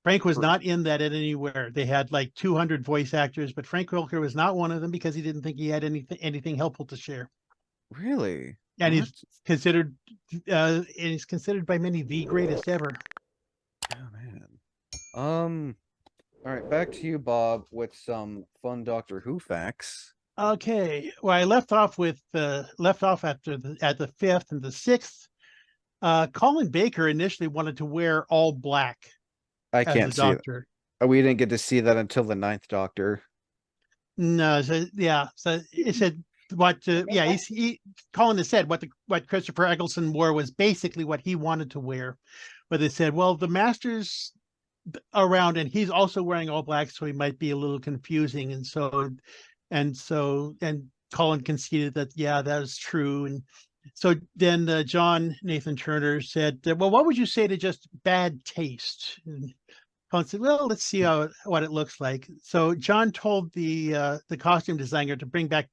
Frank was not in that at anywhere. They had like 200 voice actors, but Frank Welker was not one of them because he didn't think he had anything helpful to share. Really? And What? considered he's considered by many the greatest ever. Oh man. Um. All right, back to you, Bob, with some fun Doctor Who facts. Okay, well, I left off after at the fifth and the sixth. Colin Baker initially wanted to wear all black I as can't the see it. Doctor. We didn't get to see that until the Ninth Doctor. No, so yeah, so it said what? Yeah, Colin has said what Christopher Eccleston wore was basically what he wanted to wear, but they said, well, the Master's around and he's also wearing all black, so he might be a little confusing, and Colin conceded that yeah, that is true, and so then John Nathan Turner said, well, what would you say to just bad taste? And Colin said, well, let's see what it looks like. So John told the costume designer to bring back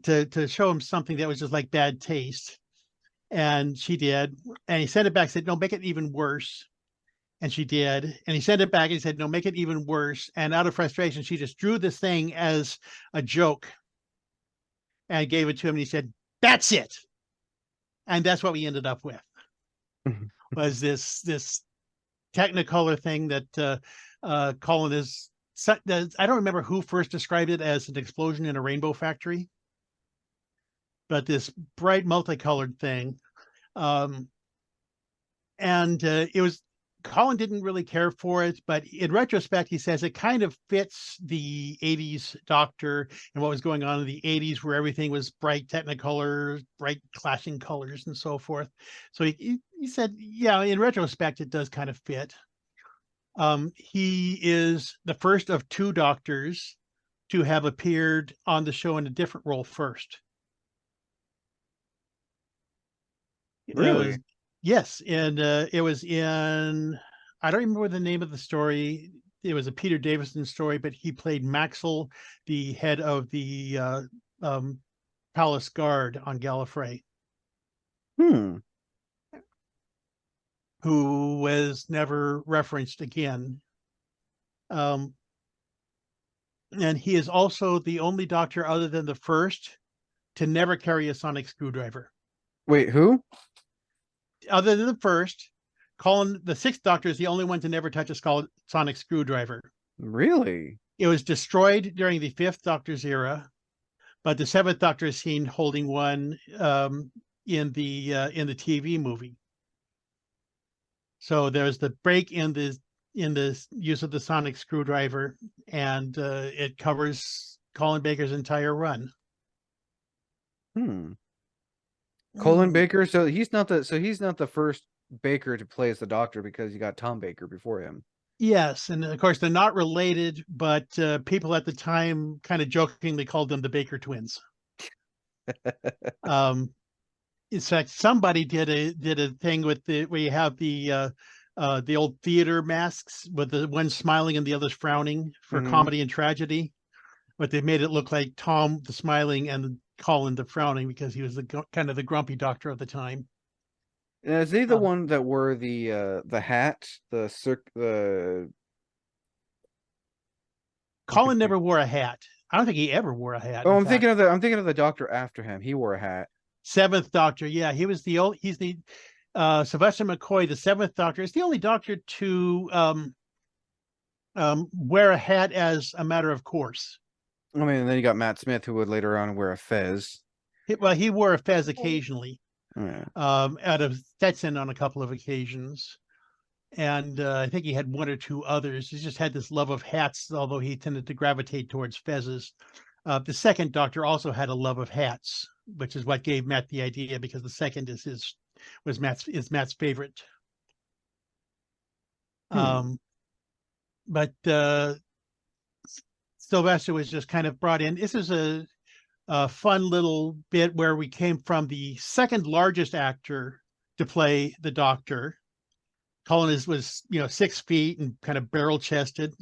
to show him something that was just like bad taste. And she did. And he sent it back, said, no, make it even worse. And she did. And he sent it back and he said, no, make it even worse. And out of frustration, she just drew this thing as a joke and gave it to him. And he said, that's it. And that's what we ended up with, was this Technicolor thing that Colin is. I don't remember who first described it as an explosion in a rainbow factory, but this bright multicolored thing. Um, and it was Colin didn't really care for it, but in retrospect, he says it kind of fits the 80s Doctor and what was going on in the 80s, where everything was bright Technicolor, bright clashing colors, and so forth. So he said, yeah, in retrospect, it does kind of fit. He is the first of two Doctors to have appeared on the show in a different role first. It was, Really? yes, and it was in, I don't remember the name of the story. It was a Peter Davison story, but he played Maxwell, the head of the um, Palace Guard on Gallifrey, Hmm. who was never referenced again. Um, and he is also the only Doctor other than the first to never carry a sonic screwdriver. Wait, who? Other than the first, Colin, the sixth Doctor, is the only one to never touch a sonic screwdriver. Really? It was destroyed during the fifth Doctor's era, but the seventh Doctor is seen holding one in the TV movie. So there's the break in the use of the sonic screwdriver, and it covers Colin Baker's entire run. Hmm. Colin Mm. Baker. So he's not the first Baker to play as the Doctor because you got Tom Baker before him. Yes, and of course they're not related, but people at the time kind of jokingly called them the Baker twins. Um, in fact, somebody did a thing with where you have the old theater masks with the one smiling and the others frowning for Hmm. comedy and tragedy, but they made it look like Tom the smiling and Colin the frowning because he was kind of the grumpy Doctor of the time. Is he the Um, one that wore the hat, the I'm Colin confused. never wore a hat. I don't think he ever wore a hat. Oh, In fact, I'm thinking of the Doctor after him. He wore a hat. seventh Doctor, yeah, he's the Sylvester McCoy, the seventh Doctor, is the only Doctor to wear a hat as a matter of course. I mean, and then you got Matt Smith, who would later on wear a fez. Well, he wore a fez occasionally, Yeah. out of Stetson on a couple of occasions. And I think he had one or two others. He just had this love of hats, although he tended to gravitate towards fezzes. The second Doctor also had a love of hats, which is what gave Matt the idea, because the second is Matt's favorite. Hmm. But Sylvester was just kind of brought in. This is a fun little bit where we came from the second largest actor to play the Doctor. Colin was 6 feet and kind of barrel chested,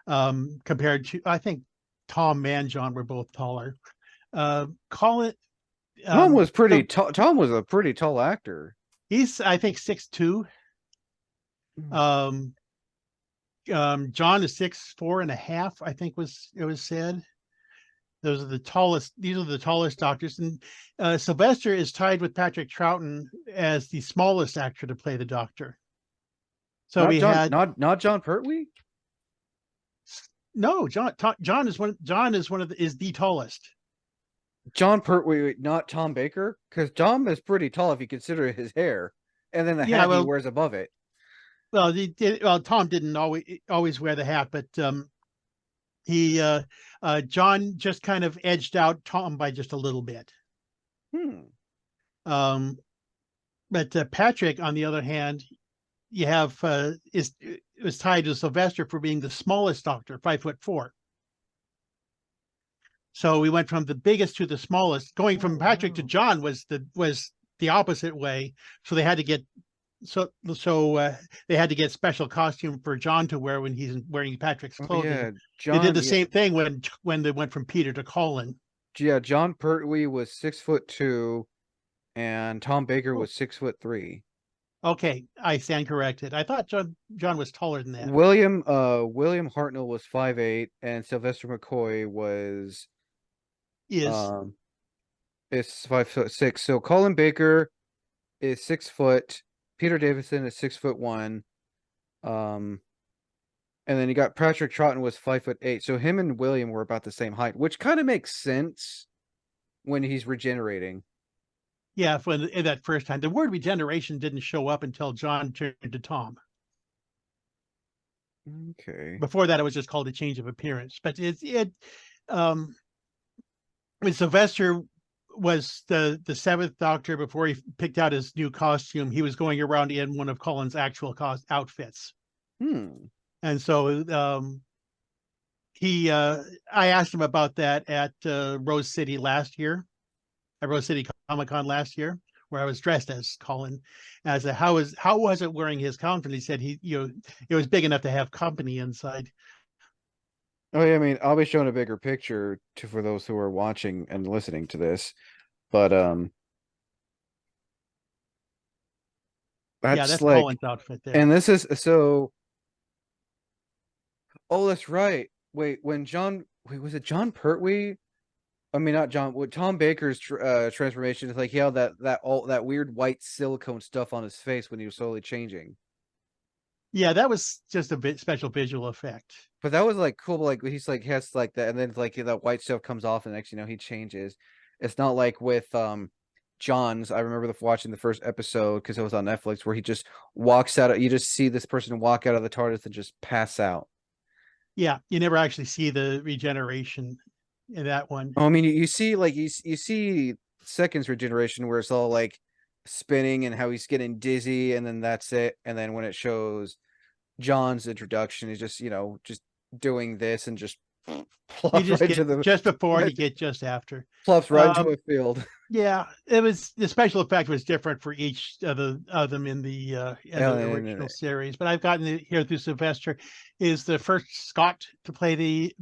compared to, I think, Tom Manjon were both taller. Colin, Tom was pretty so tall. Tom was a pretty tall actor. he's, I think, 6'2". Hmm. Um, John is 6'4.5", I think it was said. Those are the tallest. These are the tallest doctors, and Sylvester is tied with Patrick Troughton as the smallest actor to play the Doctor. So Not we John, had not John Pertwee. no John is is the tallest. John Pertwee, not Tom Baker, because Tom is pretty tall if you consider his hair, and then the Yeah, hat he well, wears above it. Tom didn't always wear the hat, but he John just kind of edged out Tom by just a little bit. Um, but Patrick, on the other hand, you have was tied to Sylvester for being the smallest Doctor, 5'4". So we went from the biggest to the smallest. Going from Patrick to John was the opposite way. So they had to get they had to get special costume for John to wear when he's wearing Patrick's Oh clothing. yeah, They did John. the Yeah, same thing when they went from Peter to Colin. yeah. John Pertwee was 6'2", and Tom Baker Oh. was 6'3". Okay, I stand corrected. I thought John was taller than that. William Hartnell was 5'8", and Sylvester McCoy was Is is 5'6". So Colin Baker is 6 foot. Peter Davison is 6'1". And then you got Patrick Troughton was 5'8". So him and William were about the same height, which kind of makes sense when he's regenerating. yeah, when that first time the word regeneration didn't show up until John turned to Tom. Okay. Before that, it was just called a change of appearance. But when Sylvester was the seventh Doctor, before he picked out his new costume, he was going around in one of Colin's actual outfits. And so I asked him about that at Rose City Comic Con last year, where I was dressed as Colin. As how was it wearing his costume? He said it was big enough to have company inside. Oh yeah, I mean, I'll be showing a bigger picture for those who are watching and listening to this, but that's like, Colin's outfit there. and this is so. Oh, that's right. Wait, was it John Pertwee? I mean, not John. With Tom Baker's transformation, it's like he had that weird white silicone stuff on his face when he was slowly changing. Yeah, that was just a bit special visual effect. But that was like cool. Like he's like has like that, and then like that white stuff comes off, and next he changes. It's not like with John's. I remember watching the first episode because it was on Netflix, where he just walks out. You just see this person walk out of the TARDIS and just pass out. Yeah, you never actually see the regeneration in that one. I mean, you see like you see Second's regeneration where it's all like spinning and how he's getting dizzy, and then that's it. And then when it shows John's introduction, he's just just doing this and just plops right to the just before you get just after plops right into a field. Yeah, it was the special effect was different for each of them in the original series. But I've gotten it here through Sylvester is the first Scot to play the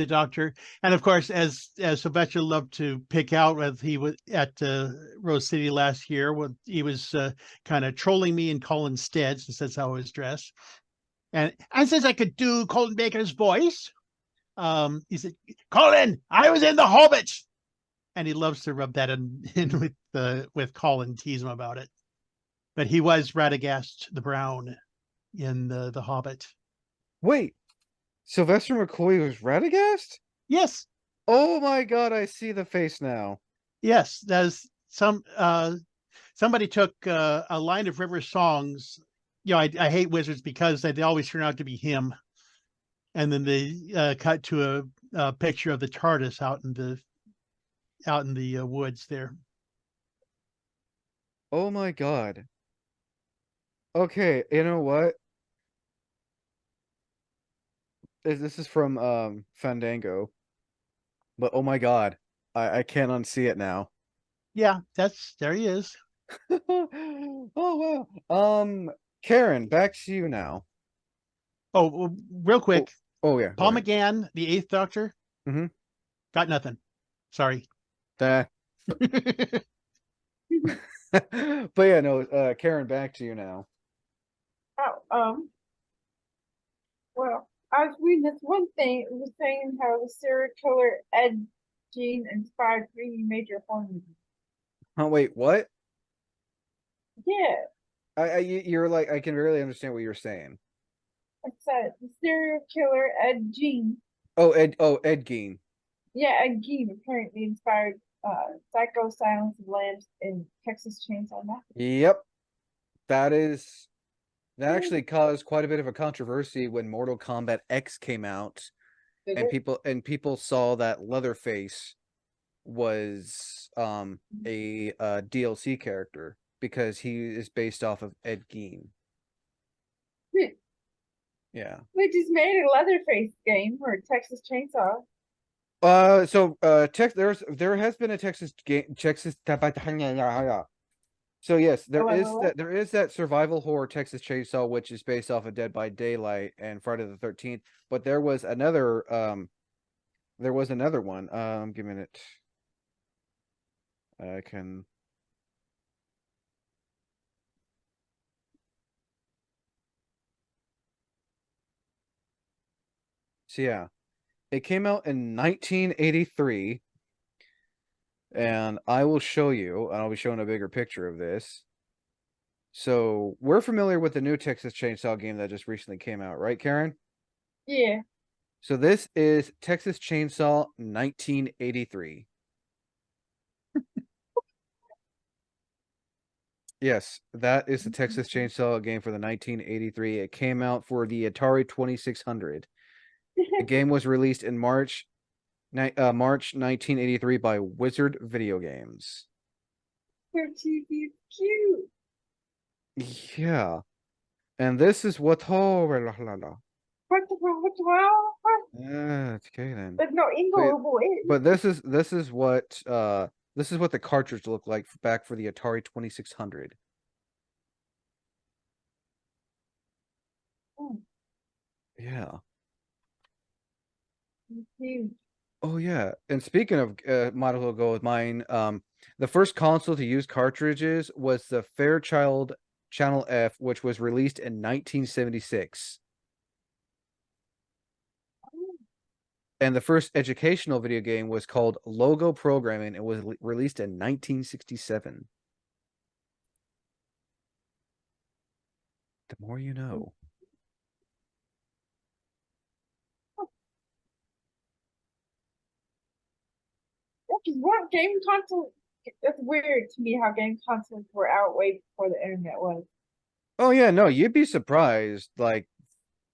Doctor, and of course, as Sylvester loved to pick out, as he was at Rose City last year, when he was kind of trolling me in Colin's stead, since that's how I was dressed, and since I could do Colin Baker's voice, he said, "Colin, I was in The Hobbit." And he loves to rub that in with Colin, tease him about it. But he was Radagast the Brown in the Hobbit. Wait, Sylvester McCoy was Radagast? Yes. Oh my God, I see the face now. Yes, there's somebody took a line of River songs. I hate wizards because they always turn out to be him. And then they cut to a picture of the TARDIS out in the woods there. Oh my God. Okay, you know what? This is from Fandango. But oh my God, I can't unsee it now. Yeah, there he is. Oh wow. Karen, back to you now. Oh, real quick. Oh yeah. Paul McGann, the Eighth Doctor. Got nothing. Sorry. But yeah, no, Karen, back to you now. Well, I was reading this one thing. It was saying how the serial killer Ed Gein inspired three major horror movies. Oh wait, what? Yeah, You're like, I can barely understand what you're saying. it said the serial killer Ed Gein. Ed Gein. Yeah, Ed Gein apparently inspired Psycho, Silence of the Lambs, and Texas Chainsaw Massacre. Yep. That actually caused quite a bit of a controversy when Mortal Kombat X came out, Did and it? people saw that Leatherface was a DLC character because he is based off of Ed Gein. Wait, Yeah. they just made a Leatherface game for Texas Chainsaw. There has been a Texas. So yes, there is that survival horror Texas Chainsaw, which is based off of Dead by Daylight and Friday the 13th. But there was another one. Give me a minute. I can. So yeah, it came out in 1983, and I will show you. And I'll be showing a bigger picture of this. So we're familiar with the new Texas Chainsaw game that just recently came out, right, Karen? Yeah. So this is Texas Chainsaw 1983. Yes, that is the Texas Chainsaw game for the 1983. It came out for the Atari 2600. The game was released in March 1983 by Wizard Video Games. So cheesy, it's cute. Yeah. And this is what What the hell? it's okay then. There's no Ingleable. But this is what the cartridge looked like back for the Atari 2600. Yeah. Huge. Oh yeah. And speaking of might as well go with mine. The first console to use cartridges was the Fairchild Channel F, which was released in 1976. And the first educational video game was called Logo Programming. It was released in 1967. The more you know. Because what game console? It's weird to me how game consoles were out way before the internet was. Oh yeah, no, you'd be surprised. Like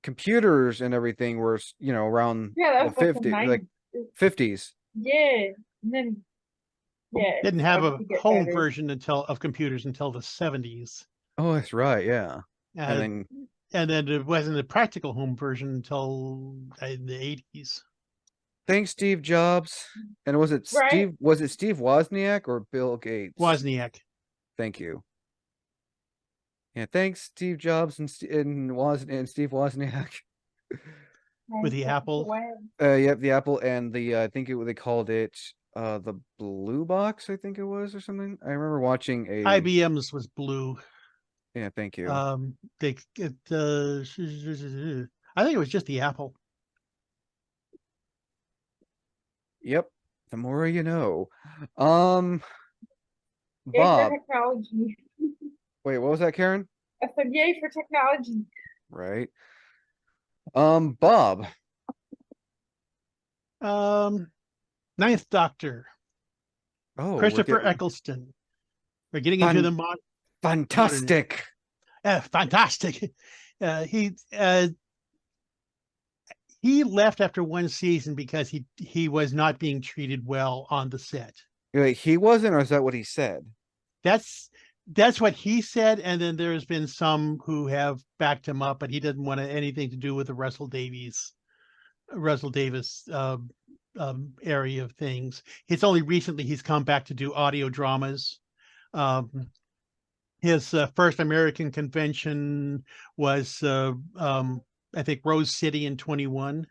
computers and everything were, around Yeah, the that was like the 50s, 50s. Yeah, and then Didn't have a get home better. version of computers until the 70s. Oh, that's right. Yeah. And then it wasn't a practical home version until the 80s. Thanks, Steve Jobs. And was it Right. Steve Wozniak or Bill Gates? Wozniak. Thank you. Yeah, thanks, Steve Jobs and Steve Wozniak. With the Apple. Yep, the Apple and the I think they called it the Blue Box, I think it was, or something. I remember watching a IBM's was blue. Yeah, thank you. I think it was just the Apple. Yep. The more you know. Bob. Technology. Wait, what was that, Karen? I said yay for technology. Right. Bob. Ninth Doctor. Oh, Christopher Eccleston. We're getting into the fantastic. Fantastic. He left after one season because he was not being treated well on the set. Wait, he wasn't, or is that what he said? That's what he said, and then there's been some who have backed him up, but he didn't want anything to do with the Russell Davies area of things. It's only recently he's come back to do audio dramas. His first American convention was I think Rose City in 21.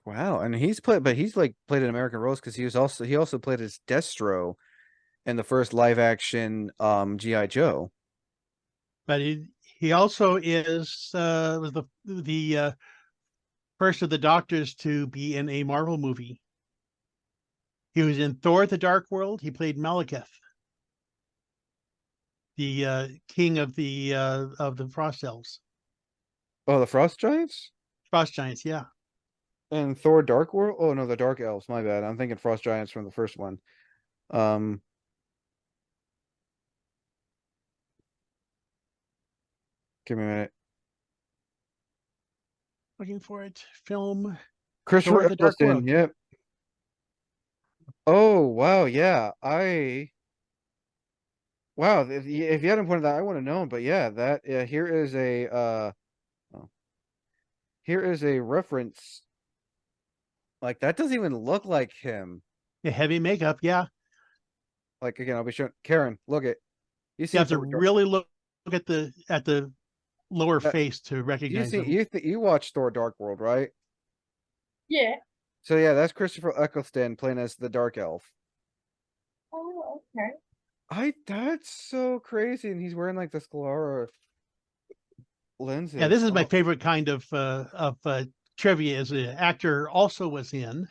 Wow, and he's played an American Rose because he also played as Destro in the first live action G.I. Joe. But He also was the first of the Doctors to be in a Marvel movie. He was in Thor: The Dark World. He played Malekith, the king of the Frost Elves, Oh, the Frost Giants Frost Giants. Yeah, and Thor: Dark World. Oh no, the Dark Elves. My bad. I'm thinking Frost Giants from the first one. Um, give me a minute. looking for it. Film Christopher Thor: The Dark Eccleston. World. Yep. Oh wow, yeah. Wow. If you hadn't pointed that, I would have known. But yeah, that here is a oh, here is a reference. Like that doesn't even look like him. Yeah, heavy makeup. Yeah, Like again, I'll be showing Karen. Look at you you see have to Thor. really look at the lower That, face to you recognize see him. you watch Thor: Dark World, right? Yeah. So yeah, that's Christopher Eccleston playing as the Dark Elf. Oh, okay. That's so crazy, and he's wearing like the Sclera Yeah, lenses. this is my Oh, favorite kind of trivia. As the actor also was in.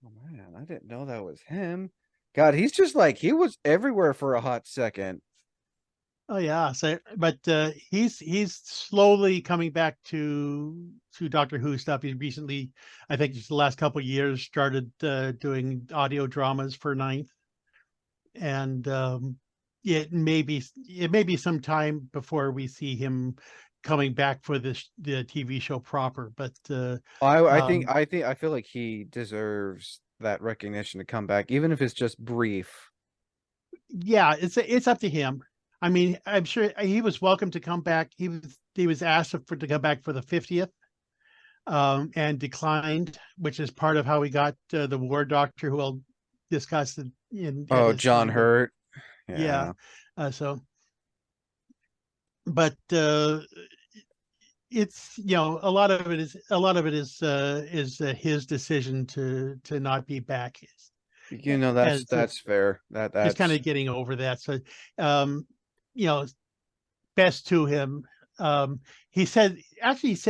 oh man, I didn't know that was him. God, he's just like he was everywhere for a hot second. Oh yeah, so but he's slowly coming back to Doctor Who stuff. He recently, I think just the last couple of years, started doing audio dramas for Ninth, and it may be some time before we see him coming back for the TV show proper. But I feel like he deserves that recognition to come back, even if it's just brief. yeah, it's up to him. I mean, I'm sure he was welcome to come back. He was asked to come back for the 50th. And declined, which is part of how we got the War Doctor, who I'll discuss at Oh, his John time. But Hurt. yeah, Yeah. so but it's a lot of it is his decision to not be back. You know, that's As that's fair. he's kind That's of getting over that. So, um, you know, best to him. He said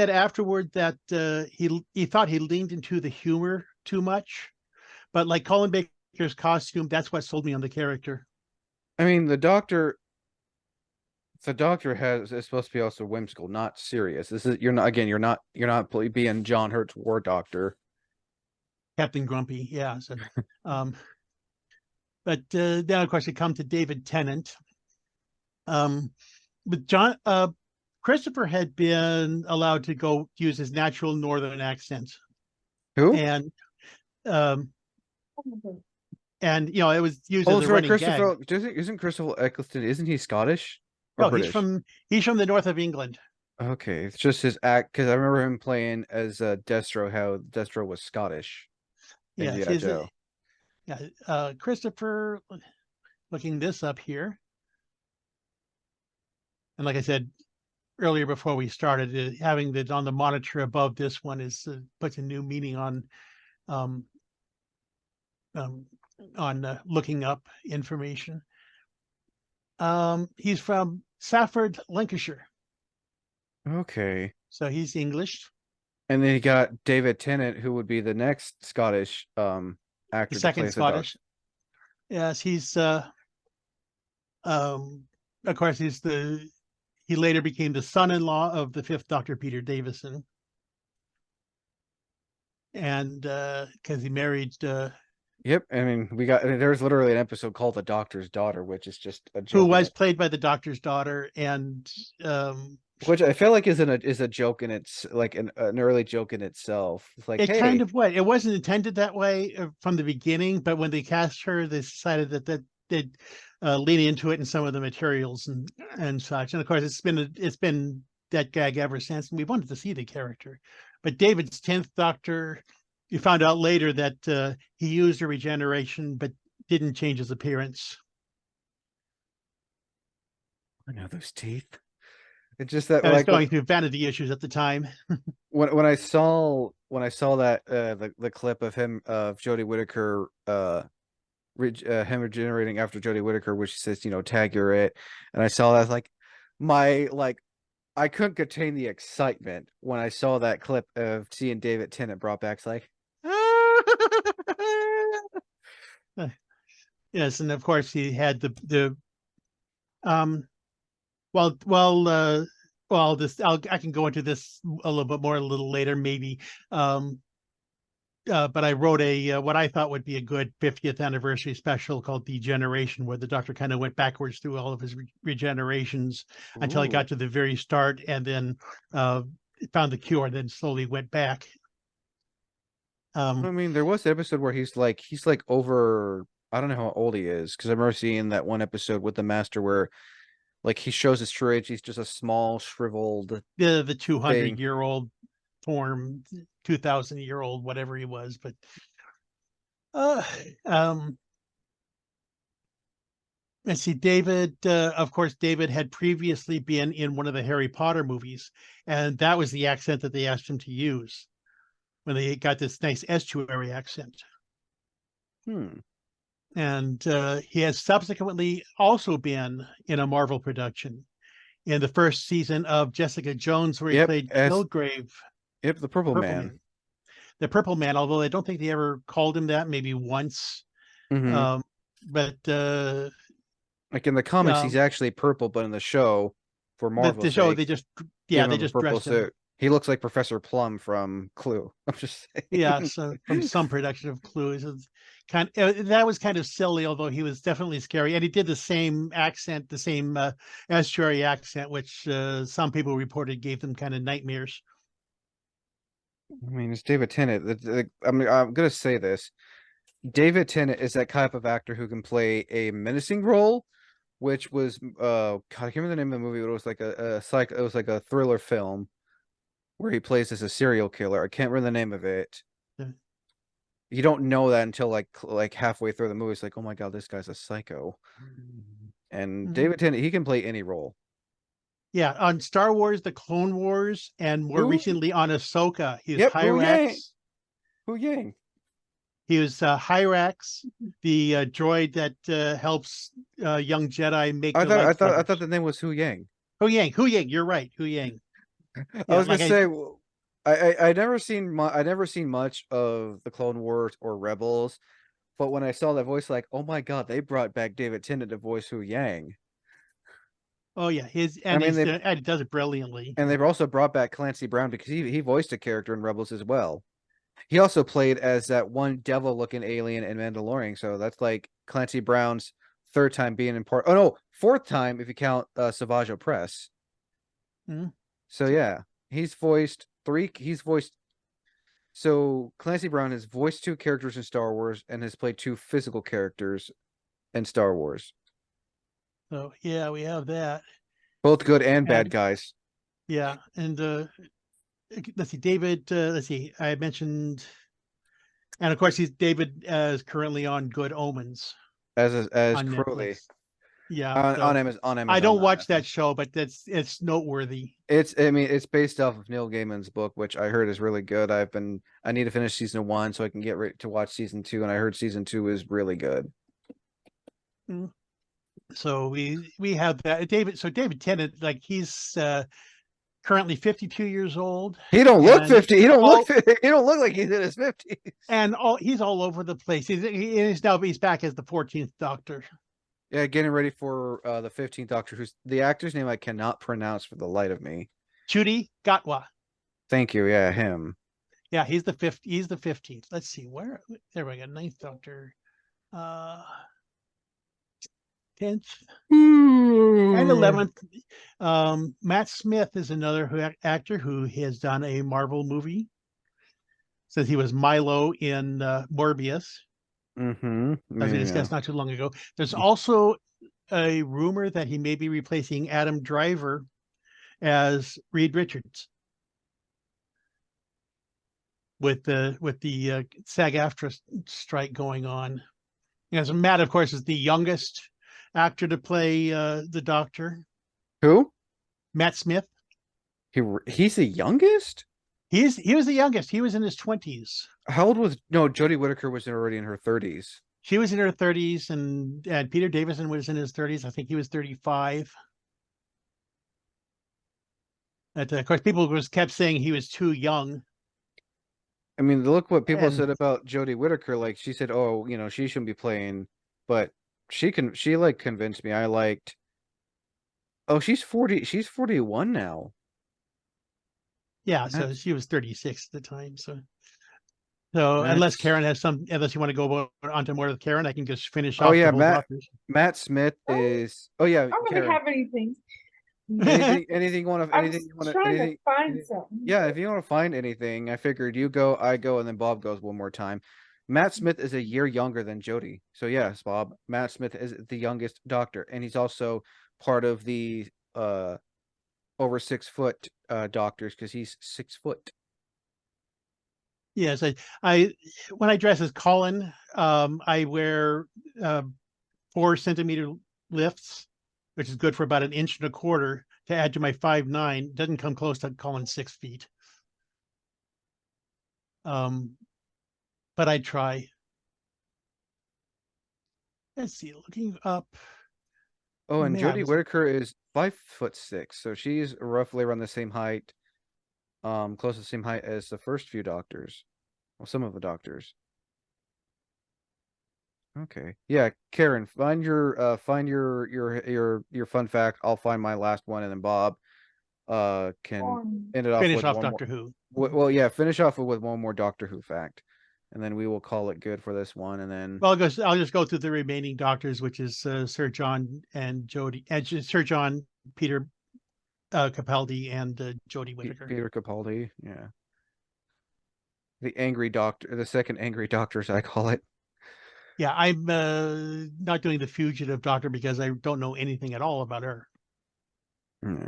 afterward that he thought he leaned into the humor too much, but like Colin Baker's costume, that's what sold me on the character. I mean, the doctor is supposed to be also whimsical, not serious. This is you're not being John Hurt's War Doctor. Captain Grumpy, yeah. So, um, but then of course you come to David Tennant. But Christopher had been allowed to go use his natural northern accent, Who? and um, Oh, it was used Oh, as that's a right. running gag. Isn't Christopher Eccleston? Isn't he Scottish or No, he's British? from the north of England. Okay, it's just his act because I remember him playing as Destro. How Destro was Scottish in Yes, GI Joe. Christopher. Looking this up here, and like I said earlier before we started, having that on the monitor above this one is puts a new meaning um, um, looking up information. He's from Safford, Lancashire, Okay, so he's English. and then he got David Tennant, who would be the next Scottish The actor to play second as the Doctor. Scottish. Yes, he's um, of course he later became the son-in-law of the fifth Doctor, Peter Davison, and because he married Yep, I mean there's literally an episode called The Doctor's Daughter, which is just a who joke in was it. played by the Doctor's daughter, and Which I feel like is a joke in its like an early joke in itself. It's like, it kind hey, of what it wasn't intended that way from the beginning, but when they cast her, they decided that they'd lean into it in some of the materials and such. And of course, it's been that gag ever since, and we wanted to see the character. But David's 10th Doctor, you found out later that he used a regeneration, but didn't change his appearance. I know those teeth. It's just that I was like going through vanity issues at the time. when I saw that the clip of him of Jodie Whittaker him regenerating after Jodie Whittaker, which says, tag you're it. And I saw that, I was like, I couldn't contain the excitement when I saw that clip of seeing David Tennant brought back. It's like, Yes, and of course he had the um well this I can go into this a little bit more a little later maybe. But I wrote a what I thought would be a good 50th anniversary special called Degeneration, where the Doctor kind of went backwards through all of his regenerations until he ooh. got to the very start, and then found the cure, and then slowly went back. I mean, there was an episode where he's like over. I don't know how old he is because I remember seeing that one episode with the Master where like he shows his true age. He's just a small, shriveled The 200 thing. year old form, 2,000 year old, whatever he was, but uh um let's see, David, of course, David had previously been in one of the Harry Potter movies, and that was the accent that they asked him to use when they got this nice estuary accent. Hmm. And he has subsequently also been in a Marvel production in the first season of Jessica Jones, where he Yep. played As Kilgrave, yep, the Purple Purple Man. Man. The Purple Man, although I don't think they ever called him that, maybe once. Hmm. But Like in the comics, he's um, actually purple, but in the show, for the Marvel's show, sake, they just, yeah, give they him a just purple dressed him. suit. He looks like Professor Plum from Clue. I'm just Yeah, saying. so from some production of Clues, that was kind of silly, although he was definitely scary, and he did the same accent, the same estuary accent, which some people reported gave them kind of nightmares. I mean, it's David Tennant. I'm gonna say this. David Tennant is that type of actor who can play a menacing role, which was God, I can't remember the name of the movie, but it was like it was like a thriller film where he plays as a serial killer. I can't remember the name of it. Yeah. You don't know that until like halfway through the movie. It's like, oh my God, this guy's a psycho. And Mhm. David Tennant, he can play any role. Yeah, on Star Wars, the Clone Wars, and more Who? recently on Ahsoka, he was Yep, Hu Yang. Hyrax. Hu Yang. He was Hyrax, the droid that helps young Jedi make their I thought lightsabers. the name was Hu Yang. Hu Yang, you're right, Hu Yang. I Yeah, was gonna like say, I never seen much of the Clone Wars or Rebels, but when I saw that voice, like, oh my God, they brought back David Tennant to voice Hu Yang. oh yeah, I mean, and he does it brilliantly. they've also brought back Clancy Brown because he voiced a character in Rebels as well. He also played as that one devil-looking alien in Mandalorian, so that's like Clancy Brown's third time being in part. Oh no, fourth time if you count Savage Opress. Mhm. So yeah, he's voiced three. He's voiced. So Clancy Brown has voiced two characters in Star Wars and has played two physical characters in Star Wars, So yeah, we have that, both good and bad and guys. yeah, and let's see, David. Let's see, I mentioned, and of course, David is currently on Good Omens As on Crowley Netflix. Yeah, on so Amazon, I don't not watch that Netflix. show, but it's noteworthy. I mean, it's based off of Neil Gaiman's book, which I heard is really good. I need to finish season one so I can get ready to watch season two, and I heard season two is really good. Mm. So we have that David. So David Tennant, like he's currently 52 years old, He don't look and 50. He don't all look. He don't look like he's in his 50s. and all he's all over the place. He's back as the 14th Doctor. Yeah, getting ready for the 15th Doctor, who's the actor's name I cannot pronounce for the light of me. Ncuti Gatwa. Thank you. Yeah, him. Yeah, he's the fifth. He's the 15th. Let's see where. There we go. Ninth Doctor. 10th and 11th. Matt Smith is another actor who has done a Marvel movie. Says he was Milo in Morbius, Mm-hmm. as we Yeah. discussed not too long ago. There's also a rumor that he may be replacing Adam Driver as Reed Richards with the SAG-AFTRA strike going on. As Matt, of course, is the youngest actor to play the Doctor. Who? Matt Smith. He's the youngest? He was the youngest. He was in his 20s. How old was no, Jodie Whittaker was already in her 30s. She was in her 30s, and Peter Davison was in his 30s. I think he was 35. And of course, people was kept saying he was too young. I mean, look what people And said about Jodie Whittaker. Like she said, oh, she shouldn't be playing, but she like convinced me. I liked. Oh, she's 40. She's 41 now. yeah, so That's she was 36 at the time. So unless that's. Karen has unless you want to go on to more with Karen, I can just finish Oh off the yeah, whole doctors. Matt Smith Oh, is. Oh yeah, I don't really Karen. have anything. Anything you want to? I'm Anything just you want to? trying to Anything? find something. Yeah, if you want to find anything, I figured you go, I go, and then Bob goes one more time. Matt Smith is a year younger than Jody. So yes, Bob. Matt Smith is the youngest doctor, and he's also part of the over 6 foot doctors because he's 6 foot. Yes, I when I dress as Colin, I wear 4 centimeter lifts, which is good for about 1.25 inches to add to my 5'9". Doesn't come close to Colin's 6 feet. But I try. Let's see, looking up. Oh, and Man, I Jodie was Whittaker is 5'6", so she's roughly around the same height, close to the same height as the first few doctors. Well, some of the doctors. Okay. Yeah, Karen, find your fun fact. I'll find my last one, and then Bob can On end it off finish with off one more. Doctor Who. Well, yeah, finish off with one more Doctor Who fact, and then we will call it good for this one. And then Well, I'll just go through the remaining doctors, which is Sir John and Jodie, and Sir John, Peter Capaldi, and Jodie Whittaker. Peter Capaldi, yeah, the angry doctor, the second angry doctor, as I call it. Yeah, I'm not doing the fugitive doctor because I don't know anything at all about her. Yeah.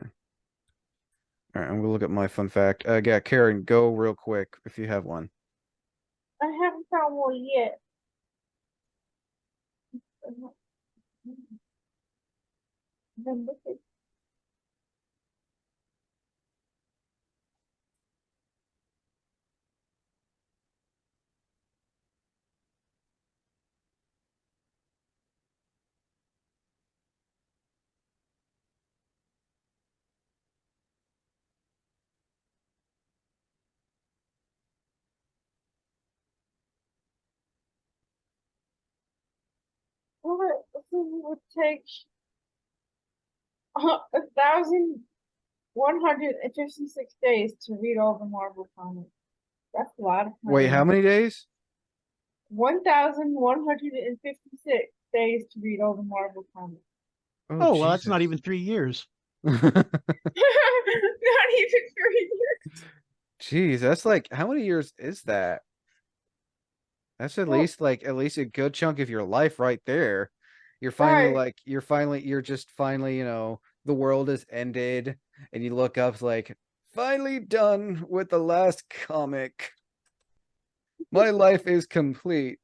All right, I'm gonna look at my fun fact. Yeah, Karen, go real quick if you have one. I haven't found one yet. Then look at what it would take 1,156 days to read all the Marvel comics. That's a lot of Wait, how time. many days? 1,156 days to read all the Marvel comics. Oh, well, that's not even 3 years. Not even 3 years. Jeez, that's like how many years is that? That's at Well, least a good chunk of your life right there. You're finally right. you're just finally, the world has ended and you look up it's like finally done with the last comic. My life is complete.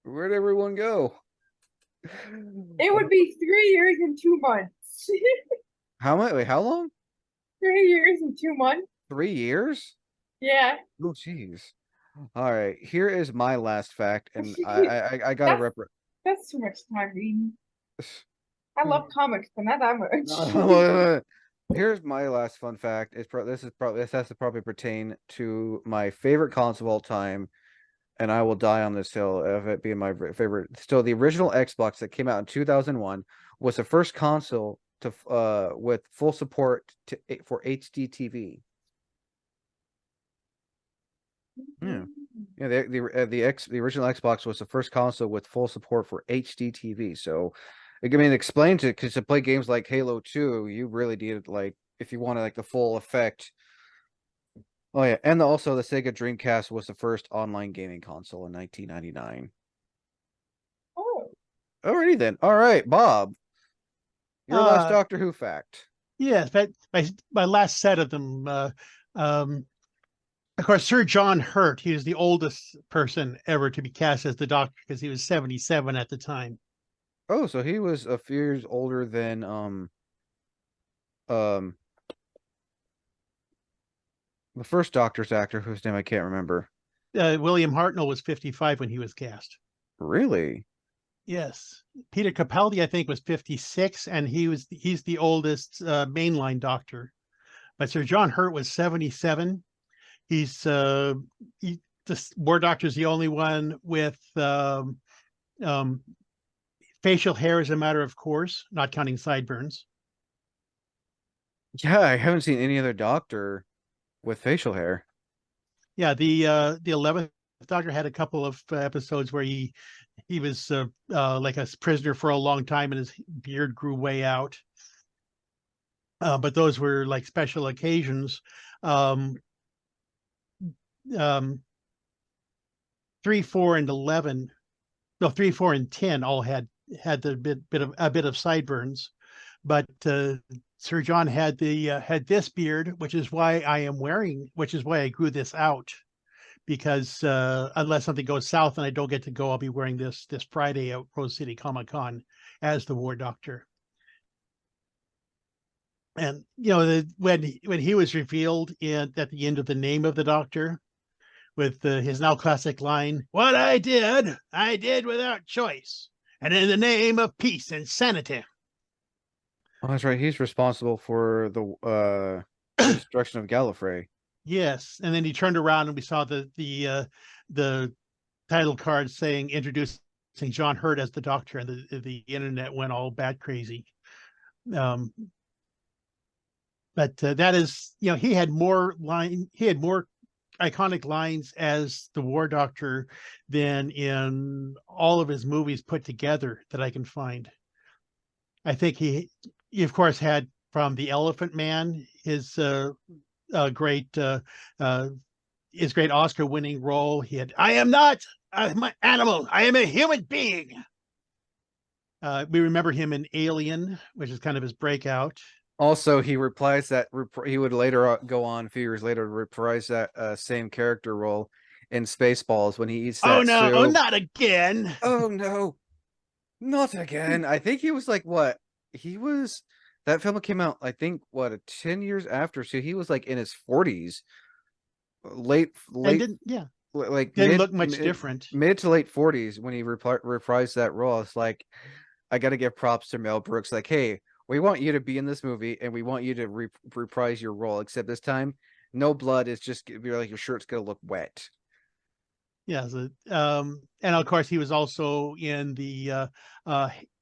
Where'd everyone go? It would be 3 years and 2 months. How much? Wait, how long? 3 years and 2 months. 3 years? Yeah. Oh, jeez. All right, here is my last fact, and I gotta That's, rep. that's too much time reading. I love comics, but not that much. Here's my last fun fact. This has to probably pertain to my favorite console of all time, and I will die on this hill of it being my favorite. Still, the original Xbox that came out in 2001 was the first console to with full support for HD TV. Yeah. Yeah, the original Xbox was the first console with full support for HD TV. So, I mean, explain to because to play games like Halo 2, you really needed if you wanted the full effect. Oh yeah, and also the Sega Dreamcast was the first online gaming console in 1999. Oh, Alrighty then. All right, Bob, your last Uh, Doctor Who fact. yes, but my last set of them. Of course, Sir John Hurt. He was the oldest person ever to be cast as the Doctor because he was 77 at the time. Oh, so he was a few years older than um the first Doctor's actor whose name I can't remember. William Hartnell was 55 when he was cast. Really? Yes. Peter Capaldi, I think, was 56, and he's the oldest mainline doctor. But Sir John Hurt was 77. He's the War Doctor's the only one with um, facial hair as a matter of course, not counting sideburns. Yeah, I haven't seen any other doctor with facial hair. Yeah, the 11th Doctor had a couple of episodes where he was like a prisoner for a long time and his beard grew way out. But those were like special occasions. Um, um, 3, 4, and 11, no, 3, 4, and 10 all had the bit of sideburns, but Sir John had this beard, which is why I grew this out, because unless something goes south and I don't get to go, I'll be wearing this Friday at Rose City Comic Con as the War Doctor. And when he was revealed at the end of the name of the Doctor, with his now classic line, "What I did without choice, and in the name of peace and sanity." Oh, that's right. He's responsible for the destruction of Gallifrey. Yes, and then he turned around and we saw the title card saying introducing John Hurt as the Doctor, and the internet went all bat crazy. But that is, he had more iconic lines as the War Doctor than in all of his movies put together that I can find. I think he of course had from The Elephant Man his great Oscar-winning role. He had "I am not an animal, I am a human being." We remember him in Alien, which is kind of his breakout. Also, he replies that he would later go on a few years later to reprise that same character role in Spaceballs when he eats Oh that no, soup. not again. Oh no, not again. I think he was like what? That film came out, I think, 10 years after. So he was like in his 40s, late And didn't like didn't look much different. mid to late 40s when he reprised that role. It's like, I got to give props to Mel Brooks. Like, hey, we want you to be in this movie and we want you to reprise your role, except this time, no blood. It's just you're like your shirt's gonna look wet. Yeah. And of course he was also in the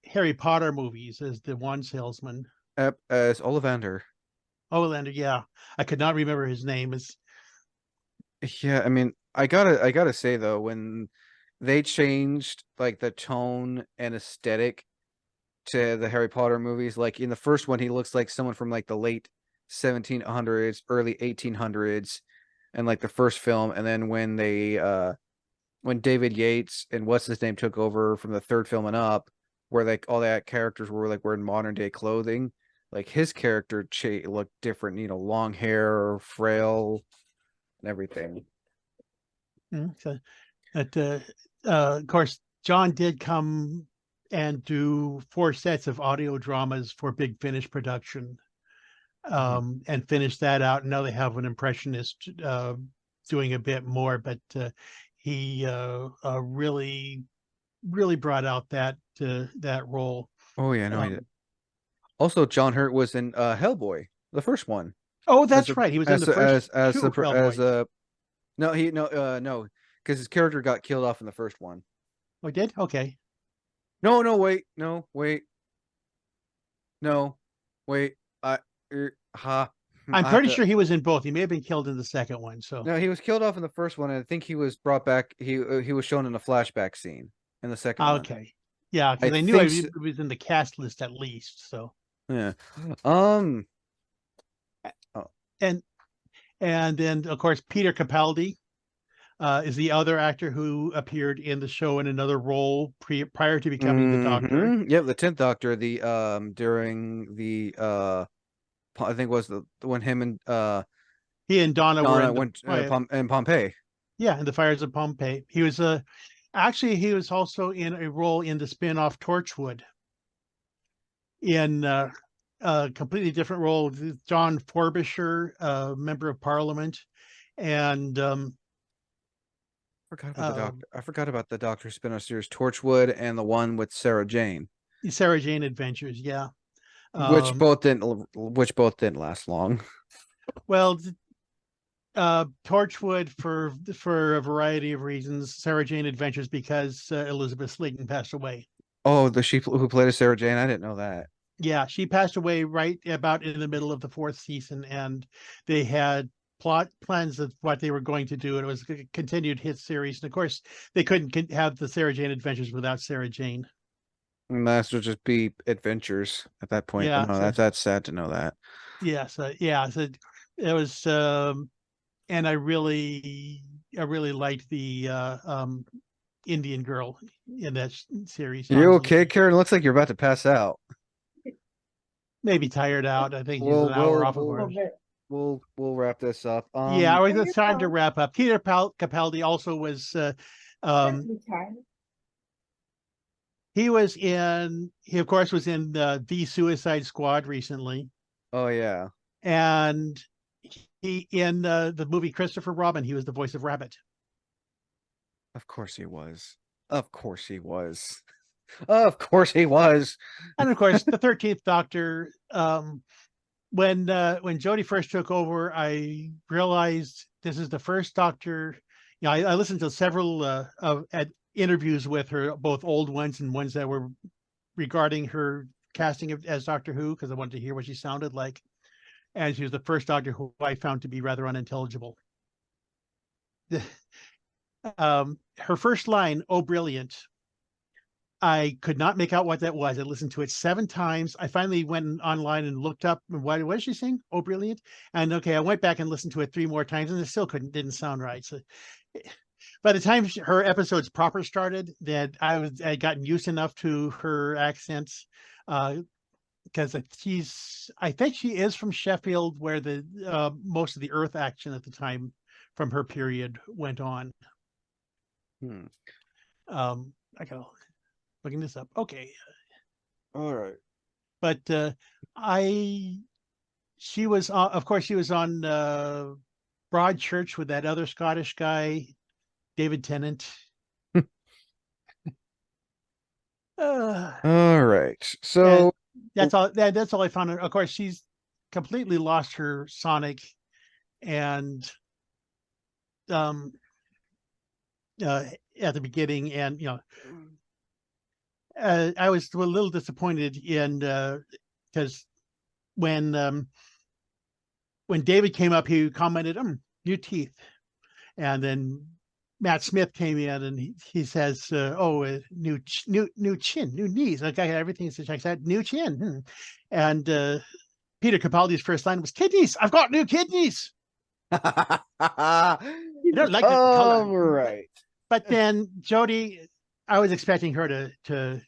Harry Potter movies as the wand salesman. As Ollivander. Olander, yeah. I could not remember his name. Yeah, I mean, I gotta say though, when they changed like the tone and aesthetic to the Harry Potter movies, like in the first one, he looks like someone from like the late 1700s, early 1800s, and like the first film, and then when David Yates and what's his name took over from the third film and up, where like all that characters were like wearing modern day clothing, like his character looked different, long hair, frail, and everything. So, but of course, John did come and do 4 sets of audio dramas for Big Finish production, and finish that out. And now they have an impressionist doing a bit more, but he really, really brought out that role. Oh yeah, no, he did. Also, John Hurt was in Hellboy, the first one. Oh, that's right. He was in the first as two Hellboys. No, because his character got killed off in the first one. Oh, he did? Okay. No, wait, I'm pretty sure he was in both. He may have been killed in the second one. So No, he was killed off in the first one, and I think he was brought back. He was shown in a flashback scene in the second one. okay, yeah, because I I knew think he was in the cast list at least. So Yeah. and then of course Peter Capaldi is the other actor who appeared in the show in another role prior to becoming the Doctor. Yeah, the 10th Doctor. During the I think was the when him and He and Donna were in went in Pompeii. Yeah, in the Fires of Pompeii. He was actually he was also in a role in the spin-off Torchwood. In a completely different role with John Frobisher, member of Parliament, and forgot about the doctor. I forgot about the Doctor spin-off series, Torchwood, and the one with Sarah Jane, Sarah Jane Adventures, yeah. which both didn't last long. Well, Torchwood for a variety of reasons. Sarah Jane Adventures because Elizabeth Sladen passed away. Oh, the sheep who played as Sarah Jane, I didn't know that. Yeah, she passed away right about in the middle of the fourth season, and they had plans of what they were going to do, and it was a continued hit series. And of course, they couldn't have the Sarah Jane Adventures without Sarah Jane. And that would just be adventures at that point. Yeah, But no, so that's sad to know that. yeah, so it was, and I really liked the Indian girl in that series. You okay, Anjali. Karen? Looks like you're about to pass out. Maybe tired out. I think she's an hour off of A little work. bit. We'll wrap this up. Yeah, I was You're just trying to fine. wrap up. Peter Capaldi also was. Retired. He was in. He of course was in the Suicide Squad recently, Oh yeah, and he in the movie Christopher Robin. He was the voice of Rabbit. of course he was. Of course he was. Of course he was. And of course, the 13th Doctor. When Jodie first took over, I realized this is the first Doctor. You know, I listened to several at interviews with her, both old ones and ones that were regarding her casting as Doctor Who, because I wanted to hear what she sounded like. And she was the first Doctor who I found to be rather unintelligible. Her first line, "Oh, brilliant." I could not make out what that was. I listened to it 7 times. I finally went online and looked up what is she saying? "Oh, brilliant." And okay, I went back and listened to it 3 more times and it still didn't sound right. So by the time her episodes proper started, that I'd gotten used enough to her accents. Because I think she is from Sheffield, where the most of the Earth action at the time from her period went on. I gotta looking this up. Okay, All right. but she was of course she was on Broadchurch with that other Scottish guy, David Tennant. All right. So that's all. That's all I found. Of course, she's completely lost her Sonic, and at the beginning, and I was a little disappointed in because when David came up, he commented, "New teeth," and then Matt Smith came in and he says, new chin, new knees. Like everything checks out, new chin. And Peter Capaldi's first line was, "Kidneys. I've got new kidneys." I don't like the color. all right. But then Jodie, I was expecting her to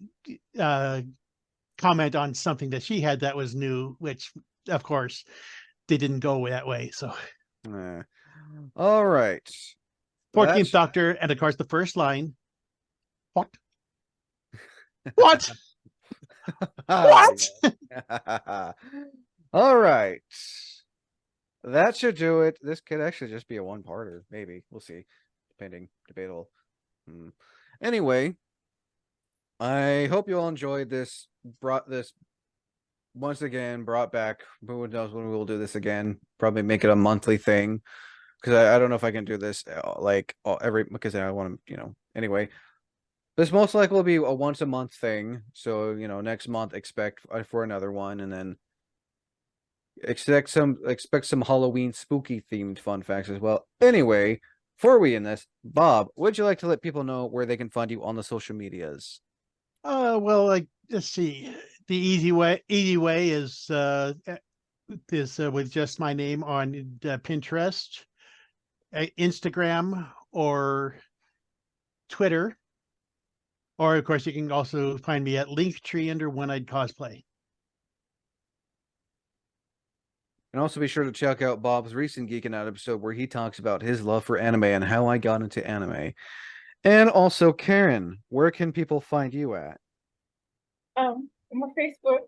comment on something that she had that was new, which of course they didn't go that way. So all right. 14th Doctor, and of course the first line. What? What? What? All right. That should do it. This could actually just be a 1-parter, maybe. We'll see. Debatable. Anyway, I hope you all enjoyed this. Brought back. Who knows when we will do this again? Probably make it a monthly thing. Because I don't know if I can do this because I want to, anyway. This most likely will be a once a month thing. So, next month expect for another one, and then expect some Halloween spooky themed fun facts as well. Anyway, before we end this, Bob, would you like to let people know where they can find you on the social medias? Well, let's see. The easy way is with just my name on Pinterest, Instagram, or Twitter. Or of course you can also find me at Linktree under One Eyed Cosplay. And also be sure to check out Bob's recent Geeking Out episode where he talks about his love for anime and how I got into anime. And also, Karen, where can people find you at? On my Facebook,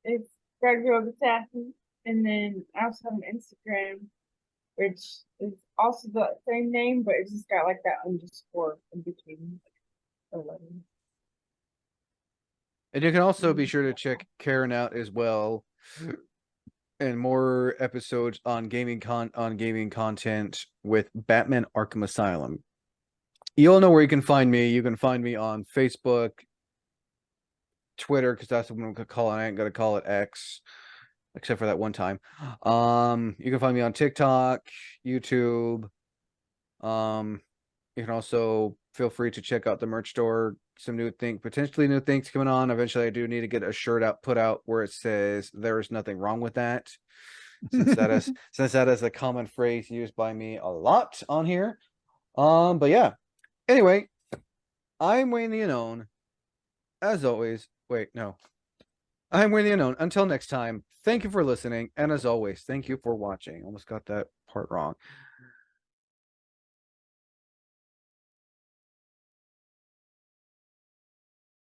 it's Greg Rob Assassin, and then I also have an Instagram, which is also the same name, but it's just got like that underscore in between the letters. And you can also be Mm. sure to check Karen out as well, and more episodes on gaming content with Batman Arkham Asylum. You all know where you can find me. You can find me on Facebook, Twitter, because that's what I'm gonna call it. I ain't gonna call it X, except for that one time. You can find me on TikTok, YouTube. You can also feel free to check out the merch store. Some potentially new things coming on. Eventually, I do need to get a shirt put out where it says "There is nothing wrong with that," since that is a common phrase used by me a lot on here. But yeah. Anyway, I'm Wayne the Unknown. As always, wait, no. I'm Wayne the Unknown. Until next time, thank you for listening, and as always, thank you for watching. Almost got that part wrong.